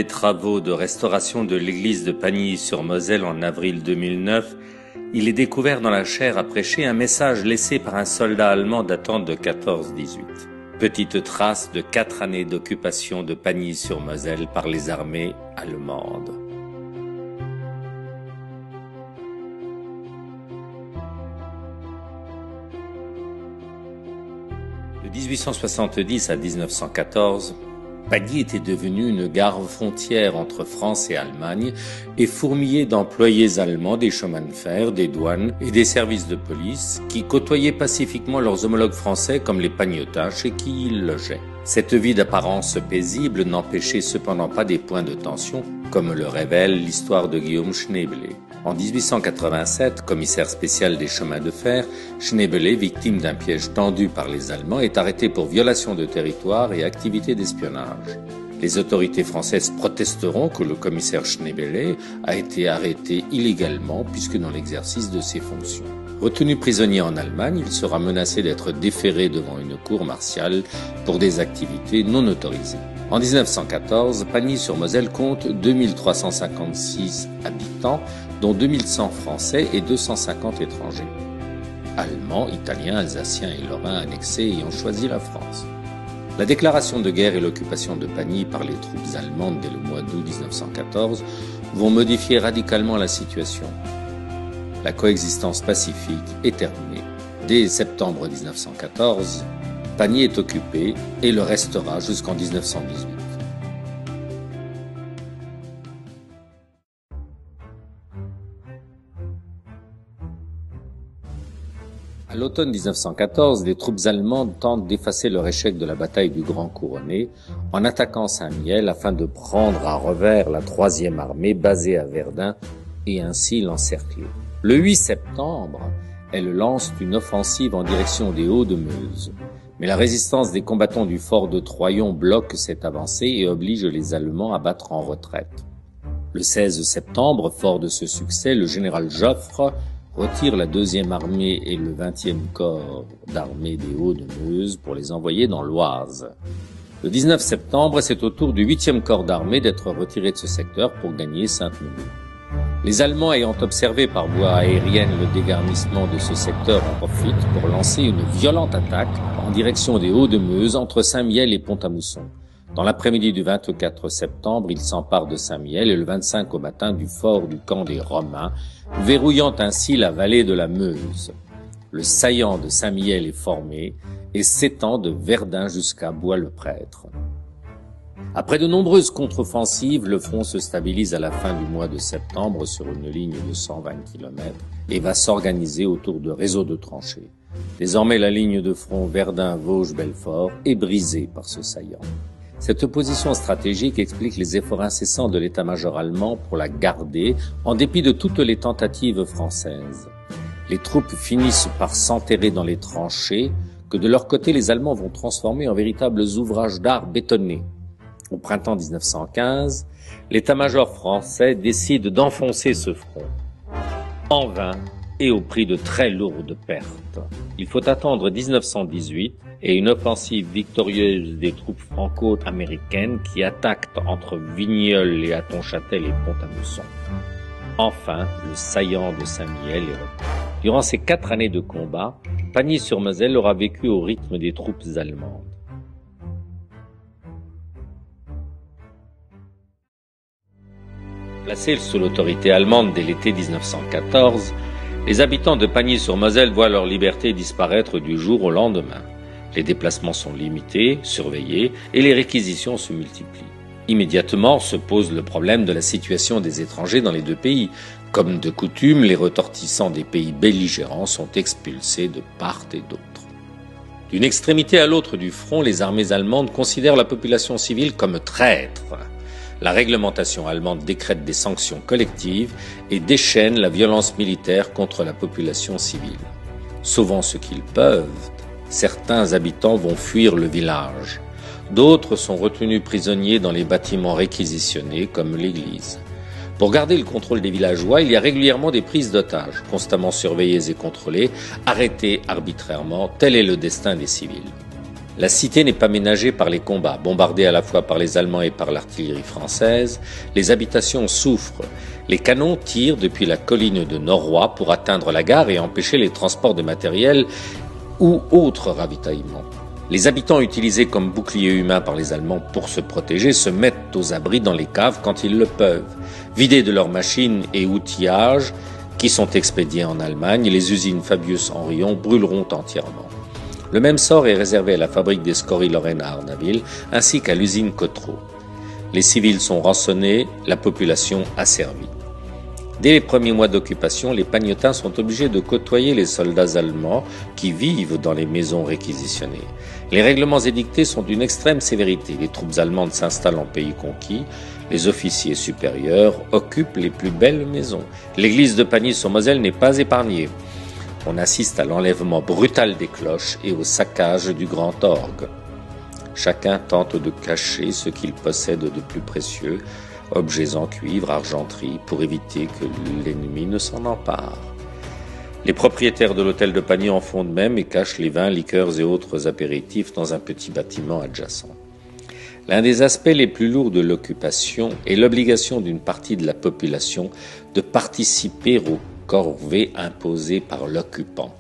des travaux de restauration de l'église de Pagny-sur-Moselle en avril 2009, il est découvert dans la chaire à prêcher un message laissé par un soldat allemand datant de 14-18. Petite trace de 4 années d'occupation de Pagny-sur-Moselle par les armées allemandes. De 1870 à 1914, Pagny était devenue une gare frontière entre France et Allemagne et fourmillée d'employés allemands des chemins de fer, des douanes et des services de police qui côtoyaient pacifiquement leurs homologues français comme les pagnotins chez qui ils logeaient. Cette vie d'apparence paisible n'empêchait cependant pas des points de tension, comme le révèle l'histoire de Guillaume Schneebele. En 1887, commissaire spécial des chemins de fer, Schneebele, victime d'un piège tendu par les Allemands, est arrêté pour violation de territoire et activité d'espionnage. Les autorités françaises protesteront que le commissaire Schneebele a été arrêté illégalement puisque dans l'exercice de ses fonctions. Retenu prisonnier en Allemagne, il sera menacé d'être déféré devant une cour martiale pour des activités non autorisées. En 1914, Pagny-sur-Moselle compte 2356 habitants, dont 2100 Français et 250 étrangers. Allemands, Italiens, Alsaciens et Lorrains annexés ayant choisi la France. La déclaration de guerre et l'occupation de Pagny par les troupes allemandes dès le mois d'août 1914 vont modifier radicalement la situation. La coexistence pacifique est terminée. Dès septembre 1914, Pagny est occupé et le restera jusqu'en 1918. À l'automne 1914, les troupes allemandes tentent d'effacer leur échec de la bataille du Grand Couronné en attaquant Saint-Mihiel afin de prendre à revers la 3e armée basée à Verdun et ainsi l'encercler. Le 8 septembre, elles lancent une offensive en direction des Hauts-de-Meuse. Mais la résistance des combattants du fort de Troyon bloque cette avancée et oblige les Allemands à battre en retraite. Le 16 septembre, fort de ce succès, le général Joffre retire la 2e armée et le 20e corps d'armée des Hauts-de-Meuse pour les envoyer dans l'Oise. Le 19 septembre, c'est au tour du 8e corps d'armée d'être retiré de ce secteur pour gagner Sainte-Menehould. Les Allemands ayant observé par voie aérienne le dégarnissement de ce secteur en profitent pour lancer une violente attaque en direction des Hauts-de-Meuse entre Saint-Mihiel et Pont-à-Mousson. Dans l'après-midi du 24 septembre, ils s'emparent de Saint-Mihiel et le 25 au matin du fort du camp des Romains, verrouillant ainsi la vallée de la Meuse. Le saillant de Saint-Mihiel est formé et s'étend de Verdun jusqu'à Bois-le-Prêtre. Après de nombreuses contre-offensives, le front se stabilise à la fin du mois de septembre sur une ligne de 120 km et va s'organiser autour de réseaux de tranchées. Désormais, la ligne de front Verdun-Vosges-Belfort est brisée par ce saillant. Cette position stratégique explique les efforts incessants de l'état-major allemand pour la garder, en dépit de toutes les tentatives françaises. Les troupes finissent par s'enterrer dans les tranchées, que de leur côté les Allemands vont transformer en véritables ouvrages d'art bétonnés. Au printemps 1915, l'état-major français décide d'enfoncer ce front. En vain et au prix de très lourdes pertes. Il faut attendre 1918 et une offensive victorieuse des troupes franco-américaines qui attaquent entre Vigneulles et Hattonchâtel et Pont-à-Mousson. Enfin, le saillant de Saint-Mihiel est retenu. Durant ces 4 années de combat, Pagny-sur-Moselle aura vécu au rythme des troupes allemandes. Placés sous l'autorité allemande dès l'été 1914, les habitants de Pagny-sur-Moselle voient leur liberté disparaître du jour au lendemain. Les déplacements sont limités, surveillés, et les réquisitions se multiplient. Immédiatement se pose le problème de la situation des étrangers dans les deux pays. Comme de coutume, les ressortissants des pays belligérants sont expulsés de part et d'autre. D'une extrémité à l'autre du front, les armées allemandes considèrent la population civile comme traître. La réglementation allemande décrète des sanctions collectives et déchaîne la violence militaire contre la population civile. Sauvant ce qu'ils peuvent, certains habitants vont fuir le village. D'autres sont retenus prisonniers dans les bâtiments réquisitionnés comme l'église. Pour garder le contrôle des villageois, il y a régulièrement des prises d'otages, constamment surveillées et contrôlées, arrêtées arbitrairement. Tel est le destin des civils. La cité n'est pas ménagée par les combats. Bombardée à la fois par les Allemands et par l'artillerie française, les habitations souffrent. Les canons tirent depuis la colline de Norrois pour atteindre la gare et empêcher les transports de matériel ou autres ravitaillements. Les habitants utilisés comme boucliers humains par les Allemands pour se protéger se mettent aux abris dans les caves quand ils le peuvent. Vidés de leurs machines et outillages qui sont expédiés en Allemagne, les usines Fabius-Henrion brûleront entièrement. Le même sort est réservé à la fabrique des scories Lorraine à Arnaville, ainsi qu'à l'usine Cotreau. Les civils sont rançonnés, la population asservie. Dès les premiers mois d'occupation, les Pagnotins sont obligés de côtoyer les soldats allemands qui vivent dans les maisons réquisitionnées. Les règlements édictés sont d'une extrême sévérité. Les troupes allemandes s'installent en pays conquis. Les officiers supérieurs occupent les plus belles maisons. L'église de Pagny-sur-Moselle n'est pas épargnée. On assiste à l'enlèvement brutal des cloches et au saccage du grand orgue. Chacun tente de cacher ce qu'il possède de plus précieux, objets en cuivre, argenterie, pour éviter que l'ennemi ne s'en empare. Les propriétaires de l'hôtel de Pagny en font de même et cachent les vins, liqueurs et autres apéritifs dans un petit bâtiment adjacent. L'un des aspects les plus lourds de l'occupation est l'obligation d'une partie de la population de participer aux corvée imposée par l'occupant.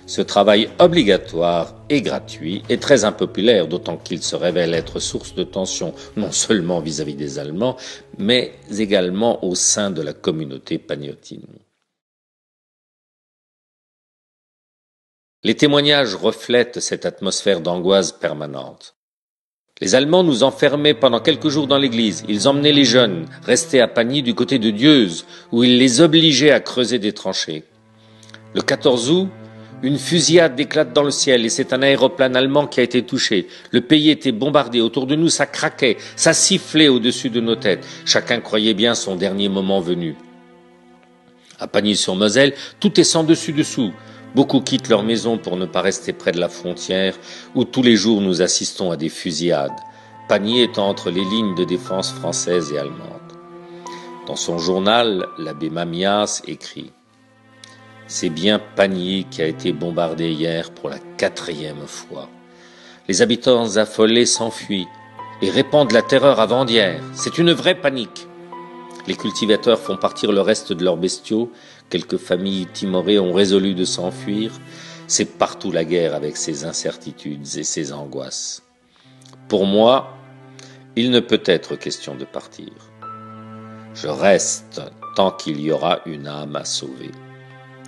Ce travail obligatoire et gratuit est très impopulaire, d'autant qu'il se révèle être source de tension non seulement vis-à-vis des Allemands, mais également au sein de la communauté pagnotine. Les témoignages reflètent cette atmosphère d'angoisse permanente. Les Allemands nous enfermaient pendant quelques jours dans l'église. Ils emmenaient les jeunes, restés à Pagny du côté de Dieuze, où ils les obligeaient à creuser des tranchées. Le 14 août, une fusillade éclate dans le ciel et c'est un aéroplane allemand qui a été touché. Le pays était bombardé. Autour de nous, ça craquait, ça sifflait au-dessus de nos têtes. Chacun croyait bien son dernier moment venu. À Pagny-sur-Moselle, tout est sans dessus-dessous. Beaucoup quittent leur maison pour ne pas rester près de la frontière, où tous les jours nous assistons à des fusillades. Pagny est entre les lignes de défense françaises et allemandes. Dans son journal, l'abbé Mamias écrit « C'est bien Pagny qui a été bombardé hier pour la 4e fois. Les habitants affolés s'enfuient et répandent la terreur avant d'hier. C'est une vraie panique. Les cultivateurs font partir le reste de leurs bestiaux. Quelques familles timorées ont résolu de s'enfuir. C'est partout la guerre avec ses incertitudes et ses angoisses. Pour moi, il ne peut être question de partir. Je reste tant qu'il y aura une âme à sauver. »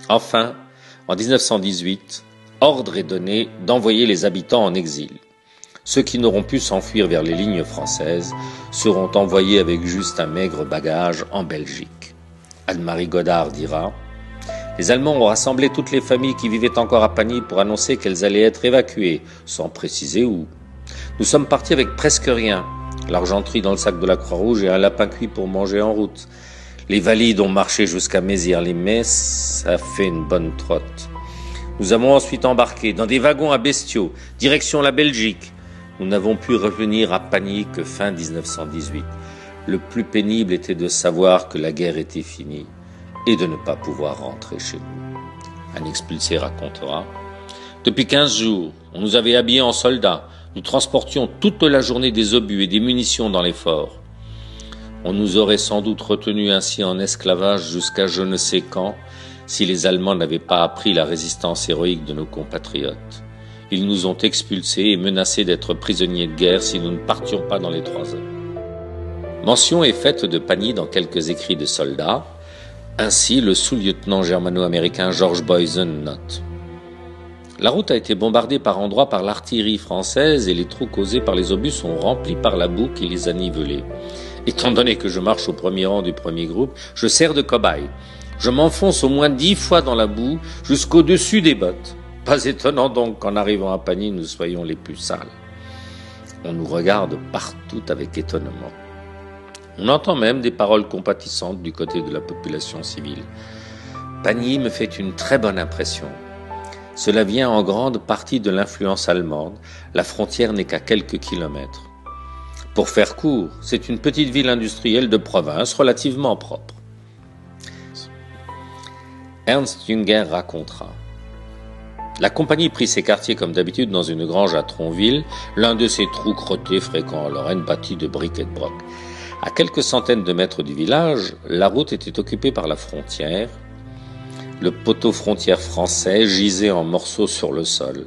Enfin, en 1918, ordre est donné d'envoyer les habitants en exil. Ceux qui n'auront pu s'enfuir vers les lignes françaises seront envoyés avec juste un maigre bagage en Belgique. Anne-Marie Godard dira « Les Allemands ont rassemblé toutes les familles qui vivaient encore à Pagny pour annoncer qu'elles allaient être évacuées, sans préciser où. Nous sommes partis avec presque rien, l'argenterie dans le sac de la Croix-Rouge et un lapin cuit pour manger en route. Les valides ont marché jusqu'à Mézières-les-Messes, ça fait une bonne trotte. Nous avons ensuite embarqué dans des wagons à bestiaux, direction la Belgique. Nous n'avons pu revenir à Pagny que fin 1918. Le plus pénible était de savoir que la guerre était finie et de ne pas pouvoir rentrer chez nous. » Un expulsé racontera « Depuis 15 jours, on nous avait habillés en soldats. Nous transportions toute la journée des obus et des munitions dans les forts. On nous aurait sans doute retenus ainsi en esclavage jusqu'à je ne sais quand, si les Allemands n'avaient pas appris la résistance héroïque de nos compatriotes. Ils nous ont expulsés et menacés d'être prisonniers de guerre si nous ne partions pas dans les 3 heures. » Mention est faite de Pagny dans quelques écrits de soldats. Ainsi, le sous-lieutenant germano-américain George Boysen note « La route a été bombardée par endroits par l'artillerie française et les trous causés par les obus sont remplis par la boue qui les a nivelés. Étant donné que je marche au premier rang du premier groupe, je sers de cobaye. Je m'enfonce au moins 10 fois dans la boue jusqu'au-dessus des bottes. Pas étonnant donc qu'en arrivant à Pagny, nous soyons les plus sales. On nous regarde partout avec étonnement. On entend même des paroles compatissantes du côté de la population civile. Pagny me fait une très bonne impression. Cela vient en grande partie de l'influence allemande. La frontière n'est qu'à quelques kilomètres. Pour faire court, c'est une petite ville industrielle de province relativement propre. » Ernst Jünger racontera La compagnie prit ses quartiers comme d'habitude dans une grange à Tronville, l'un de ces trous crottés fréquents en Lorraine bâtis de briques et de broc. À quelques centaines de mètres du village, la route était occupée par la frontière. Le poteau frontière français gisait en morceaux sur le sol.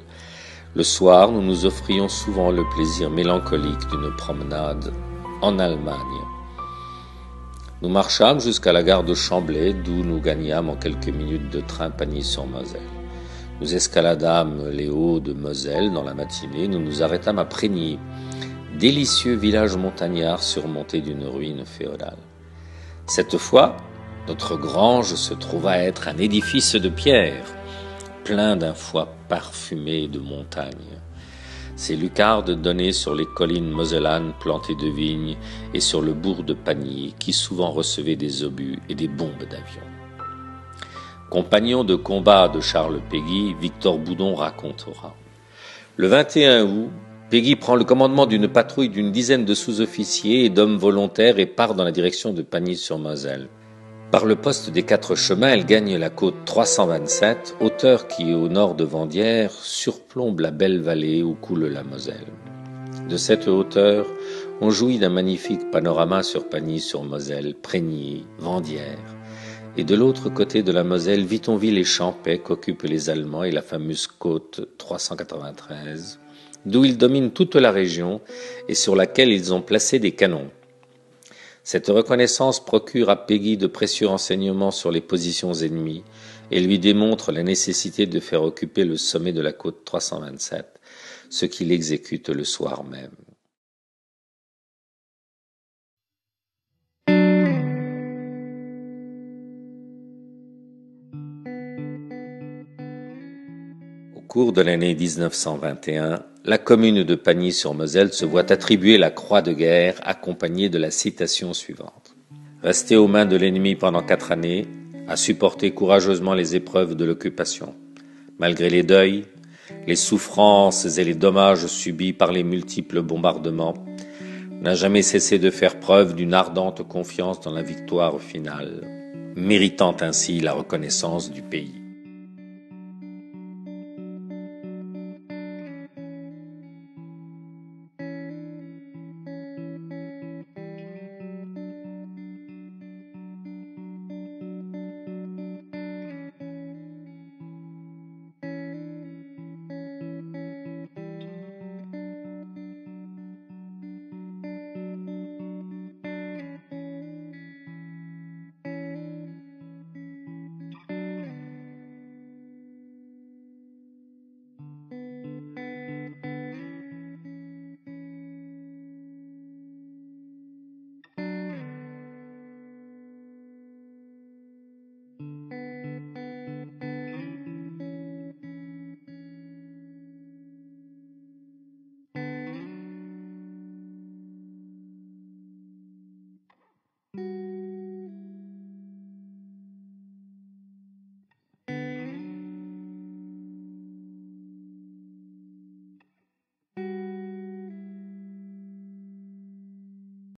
Le soir, nous nous offrions souvent le plaisir mélancolique d'une promenade en Allemagne. Nous marchâmes jusqu'à la gare de Chamblay, d'où nous gagnâmes en quelques minutes de train Pagny-sur-Moselle. Nous escaladâmes les hauts de Moselle dans la matinée, nous nous arrêtâmes à Prégny, délicieux village montagnard surmonté d'une ruine féodale. Cette fois, notre grange se trouva être un édifice de pierre, plein d'un foie parfumé de montagne. Ses lucarnes donnaient sur les collines mosellanes plantées de vignes et sur le bourg de Pagny, qui souvent recevait des obus et des bombes d'avion. Compagnon de combat de Charles Péguy, Victor Boudon racontera. Le 21 août, Péguy prend le commandement d'une patrouille d'une dizaine de sous-officiers et d'hommes volontaires et part dans la direction de Pagny-sur-Moselle. Par le poste des 4 chemins, elle gagne la côte 327, hauteur qui, au nord de Vendières, surplombe la belle vallée où coule la Moselle. De cette hauteur, on jouit d'un magnifique panorama sur Pagny-sur-Moselle, Prégny, Vendières. Et de l'autre côté de la Moselle, Vitonville et Champais qu'occupent les Allemands et la fameuse côte 393, d'où ils dominent toute la région et sur laquelle ils ont placé des canons. Cette reconnaissance procure à Péguy de précieux renseignements sur les positions ennemies et lui démontre la nécessité de faire occuper le sommet de la côte 327, ce qu'il exécute le soir même. Au cours de l'année 1921, la commune de Pagny-sur-Moselle se voit attribuer la croix de guerre accompagnée de la citation suivante. Rester aux mains de l'ennemi pendant 4 années, à supporter courageusement les épreuves de l'occupation. Malgré les deuils, les souffrances et les dommages subis par les multiples bombardements, n'a jamais cessé de faire preuve d'une ardente confiance dans la victoire finale, méritant ainsi la reconnaissance du pays.